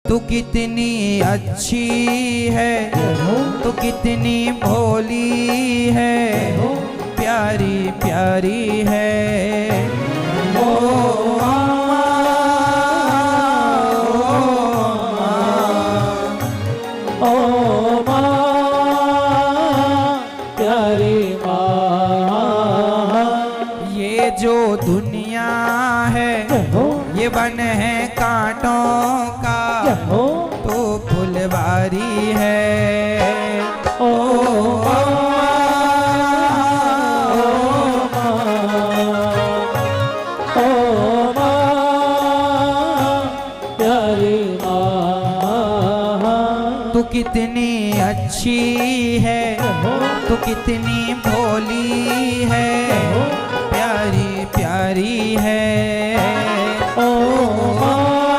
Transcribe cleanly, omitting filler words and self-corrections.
तू कितनी अच्छी है, तू कितनी भोली है, प्यारी प्यारी है। ओ अम्मा, ओ माँ, प्यारी माँ। ये जो दुनिया है ये बन है कांटों का, तो फुलवारी है। ओ अम्मा, ओ माँ, प्यारी माँ। तू कितनी अच्छी है, तू कितनी भोली है, प्यारी प्यारी है। ओ माँ,